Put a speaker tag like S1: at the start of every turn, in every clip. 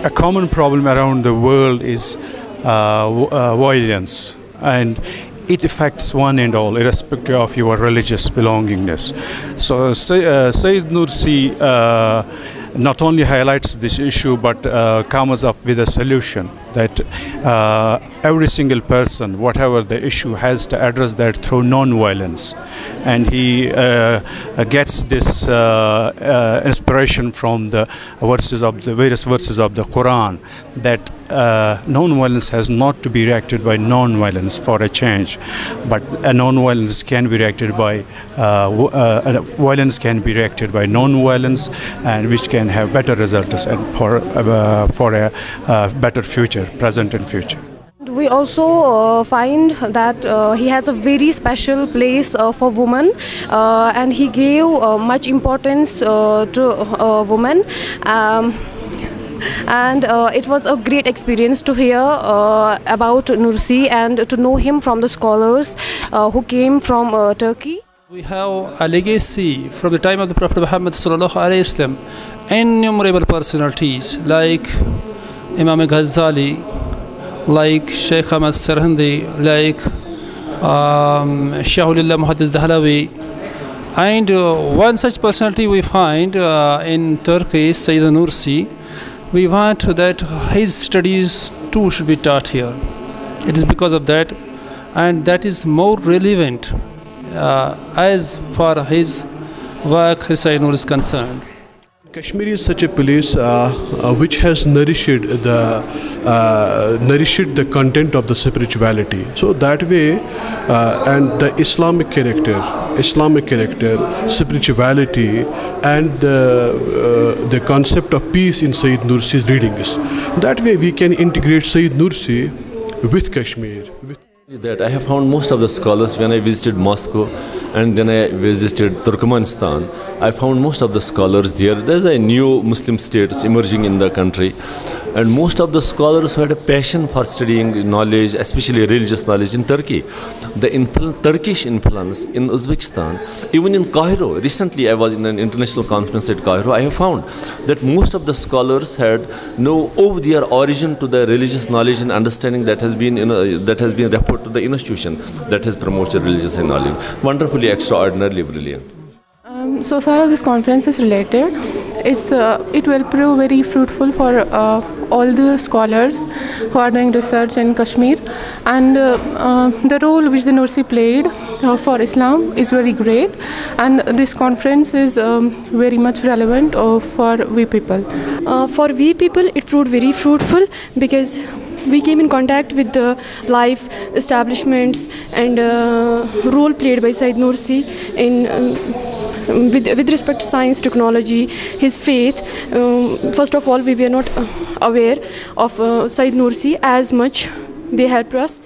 S1: a common problem around the world is violence, and it affects one and all, irrespective of your religious belongingness. So Sayyid Nursi not only highlights this issue, but comes up with a solution that every single person, whatever the issue, has to address that through non-violence. And he gets this inspiration from the various verses of the Quran, that non-violence has not to be reacted by non-violence for a change, but non-violence can be reacted by violence can be reacted by non-violence, and which can have better results and for a better future, present and future.
S2: We also find that he has a very special place for women, and he gave much importance to women. And it was a great experience to hear about Nursi and to know him from the scholars who came from Turkey.
S3: We have a legacy from the time of the Prophet Muhammad sallallahu alaihi wasallam. Innumerable personalities like Imam Ghazali, like Sheikh Ahmad Sarhandi, like Shahulillah Muhaddis Dahlawi, and one such personality we find in Turkey, Sayyid Nursi. We want that his studies too should be taught here. It is because of that, and that is more relevant as far as his work, Sayyid Nur, is concerned.
S4: Kashmir is such a place which has nourished the content of the spirituality. So that way, and the Islamic character, spirituality, and the concept of peace in Sayyid Nursi's readings. That way we can integrate Sayyid Nursi with Kashmir.
S5: That I have found most of the scholars when I visited Moscow and then I visited Turkmenistan. I found most of the scholars there. There's a new Muslim states emerging in the country, and most of the scholars who had a passion for studying knowledge, especially religious knowledge in Turkey. The Turkish influence in Uzbekistan, even in Cairo. Recently I was in an international conference at Cairo. I have found that most of the scholars had owed their origin to the religious knowledge and understanding that has been reported to the institution that has promoted religious knowledge. Wonderfully, extraordinarily brilliant.
S6: So far as this conference is related, it will prove very fruitful for all the scholars who are doing research in Kashmir, and the role which the Nursi played for Islam is very great, and this conference is very much relevant for we people.
S7: For we people, it proved very fruitful because we came in contact with the life establishments and role played by Sayyid Nursi in with respect to science, technology, his faith. First of all, we were not aware of Sayyid Nursi as much. They helped us.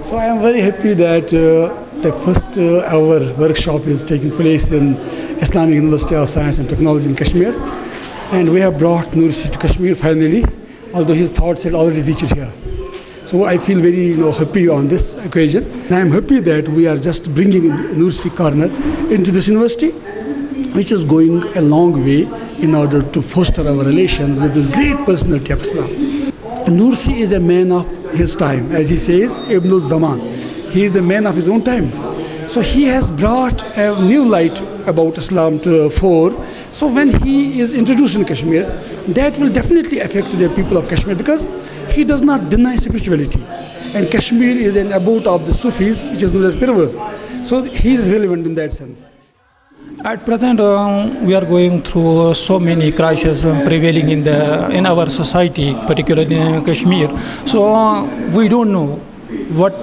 S8: So I am very happy that the first our workshop is taking place in Islamic University of Science and Technology in Kashmir, and we have brought Nursi to Kashmir finally, although his thoughts had already reached here. So I feel very happy on this occasion, and I am happy that we are just bringing Nursi Corner into this university, which is going a long way in order to foster our relations with this great personality of Islam. Nursi is a man of his time, as he says, Ibn Zaman. He is the man of his own times. So he has brought a new light about Islam to the fore. So when he is introduced in Kashmir, that will definitely affect the people of Kashmir, because he does not deny spirituality. And Kashmir is an abode of the Sufis, which is known as Pirwar. So he is relevant in that sense.
S9: At present, we are going through so many crises prevailing in our society, particularly in Kashmir. So we don't know what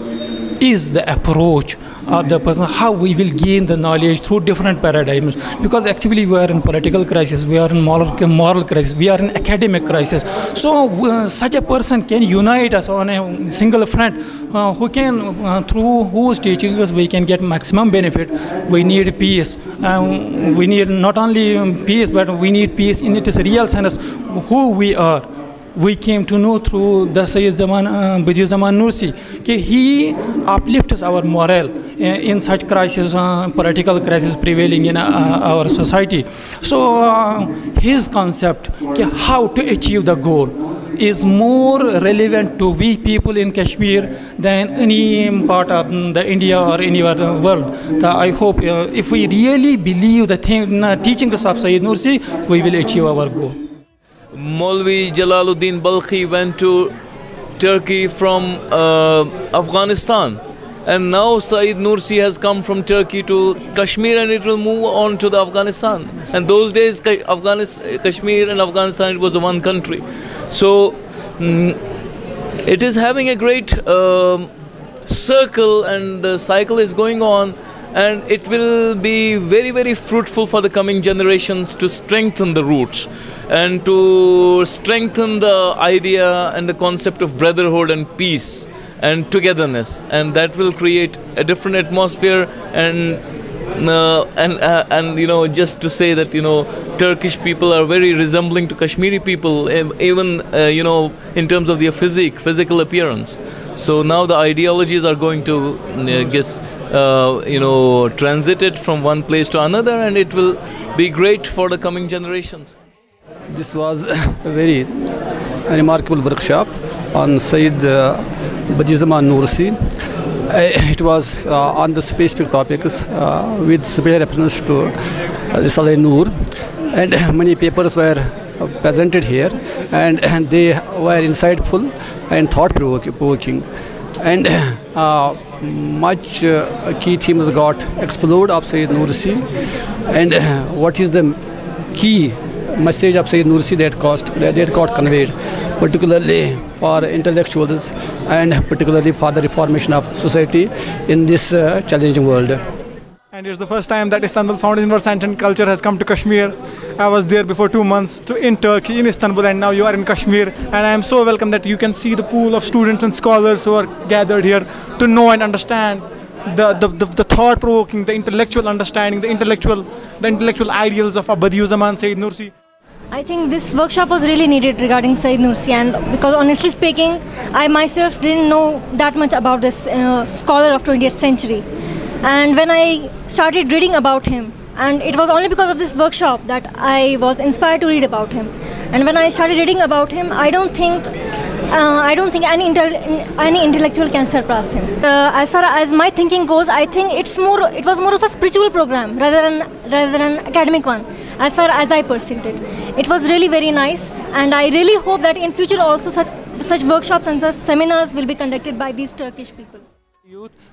S9: is the approach of the person, how we will gain the knowledge through different paradigms. Because actually we are in political crisis, we are in moral crisis, we are in academic crisis. So such a person can unite us on a single front, who can, through whose teachings we can get maximum benefit. We need peace. We need not only peace, but we need peace in its real sense, who we are. We came to know through the Sayyid Badiu Zaman Nursi that he uplifts our morale in such crisis, political crisis prevailing in our society. So his concept, how to achieve the goal, is more relevant to we people in Kashmir than any part of the India or any other world. I hope if we really believe the teachings of Sayyid Nursi, we will achieve our goal.
S10: Maulvi Jalaluddin Balkhi went to Turkey from Afghanistan, and now Sayyid Nursi has come from Turkey to Kashmir, and it will move on to the Afghanistan. And those days Kashmir and Afghanistan, it was one country. So it is having a great circle, and the cycle is going on, and it will be very, very fruitful for the coming generations to strengthen the roots and to strengthen the idea and the concept of brotherhood and peace and togetherness, and that will create a different atmosphere. And you know, just to say that, you know, Turkish people are very resembling to Kashmiri people, even you know, in terms of their physical appearance. So now the ideologies are going to you know, transited from one place to another, and it will be great for the coming generations.
S11: This was a very remarkable workshop on Sayyid Badiuzzzaman Nursi. It was on the specific topics with special reference to Risale Noor, and many papers were presented here, and they were insightful and thought-provoking, and much key themes got explored of Sayyid Nursi, and what is the key message of Sayyid Nursi that got conveyed, particularly for intellectuals and particularly for the reformation of society in this challenging world.
S12: And it's the first time that Istanbul Foundation for Science and Culture has come to Kashmir. I was there before 2 months in Turkey, in Istanbul, and now you are in Kashmir. And I am so welcome that you can see the pool of students and scholars who are gathered here to know and understand the thought-provoking, the intellectual understanding, the intellectual ideals of Badiuzzzaman Sayyid Nursi.
S13: I think this workshop was really needed regarding Sayyid Nursi, and because honestly speaking, I myself didn't know that much about this scholar of 20th century. And when I started reading about him, and it was only because of this workshop that I was inspired to read about him. And when I started reading about him, I don't think any intellectual can surpass him. As far as my thinking goes, I think it was more of a spiritual program rather than an academic one. As far as I perceived it, it was really very nice, and I really hope that in future also such workshops and such seminars will be conducted by these Turkish people.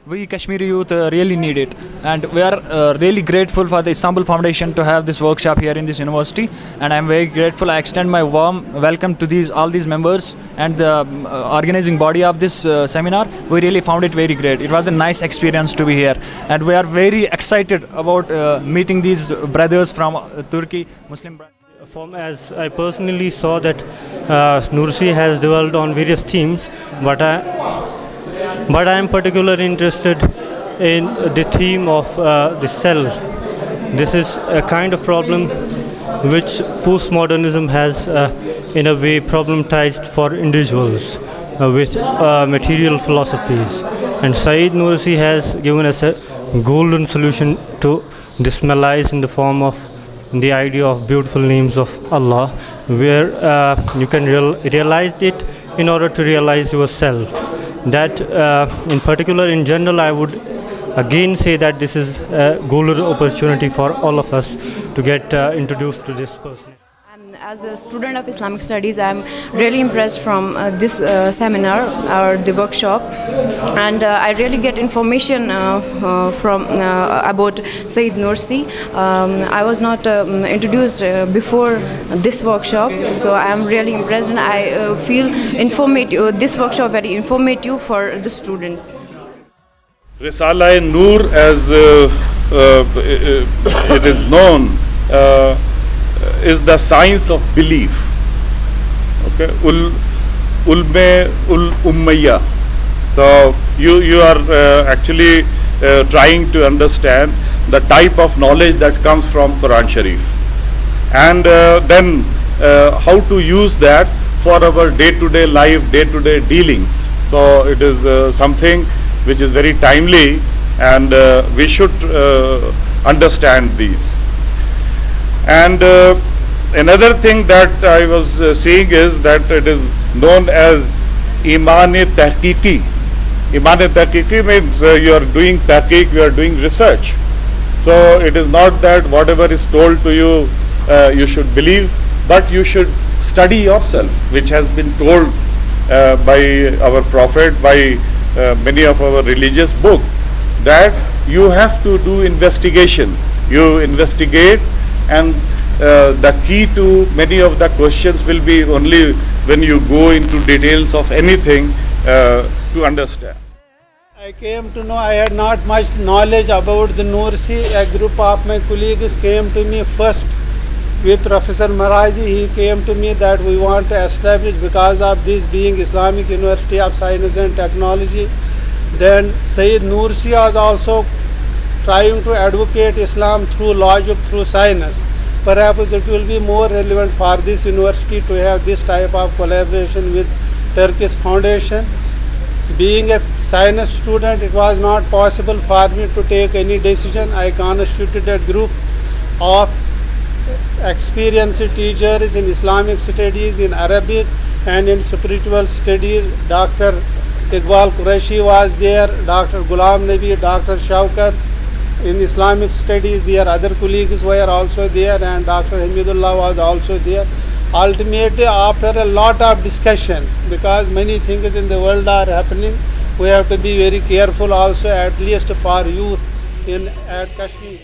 S14: We Kashmiri youth really need it, and we are really grateful for the Istanbul Foundation to have this workshop here in this university, and I am very grateful. I extend my warm welcome to all these members and the organizing body of this seminar. We really found it very great. It was a nice experience to be here, and we are very excited about meeting these brothers from Turkey, Muslim brothers.
S15: As I personally saw that Nursi has dwelled on various themes, but I am particularly interested in the theme of the self. This is a kind of problem which postmodernism has in a way problematized for individuals with material philosophies. And Sayyid Nursi has given us a golden solution to this malaise in the form of the idea of beautiful names of Allah, where you can realize it in order to realize yourself. That in particular, in general, I would again say that this is a golden opportunity for all of us to get introduced to this person.
S16: As a student of Islamic Studies, I am really impressed from this seminar or the workshop, and I really get information from about Sayyid Nursi. I was not introduced before this workshop, so I am really impressed, and I feel this workshop very informative for the students.
S17: Risale Noor, as it is known, is the science of belief. Okay, Ulme ul Ummayya. So you are actually trying to understand the type of knowledge that comes from Quran Sharif, and then how to use that for our day-to-day life, day-to-day dealings. So it is something which is very timely, and we should understand these. And Another thing that I was seeing is that it is known as Iman-e-Tahqiqi. Iman-e-Tahqiqi means you are doing tahqiq, you are doing research. So it is not that whatever is told to you, you should believe, but you should study yourself, which has been told by our Prophet, by many of our religious books, that you have to do investigation. You investigate, and the key to many of the questions will be only when you go into details of anything to understand.
S18: I came to know, I had not much knowledge about the Nursi. A group of my colleagues came to me first with Professor Marazi. He came to me that we want to establish, because of this being Islamic University of Science and Technology. Then Sayyid Nursi was also trying to advocate Islam through logic, through science. Perhaps it will be more relevant for this university to have this type of collaboration with Turkish Foundation. Being a science student, it was not possible for me to take any decision. I constituted a group of experienced teachers in Islamic studies, in Arabic and in spiritual studies. Dr. Iqbal Qureshi was there, Dr. Ghulam Nabi, Dr. Shaukat. In Islamic studies, their other colleagues were also there, and Dr. Hamidullah was also there. Ultimately, after a lot of discussion, because many things in the world are happening, we have to be very careful also, at least for youth at Kashmir.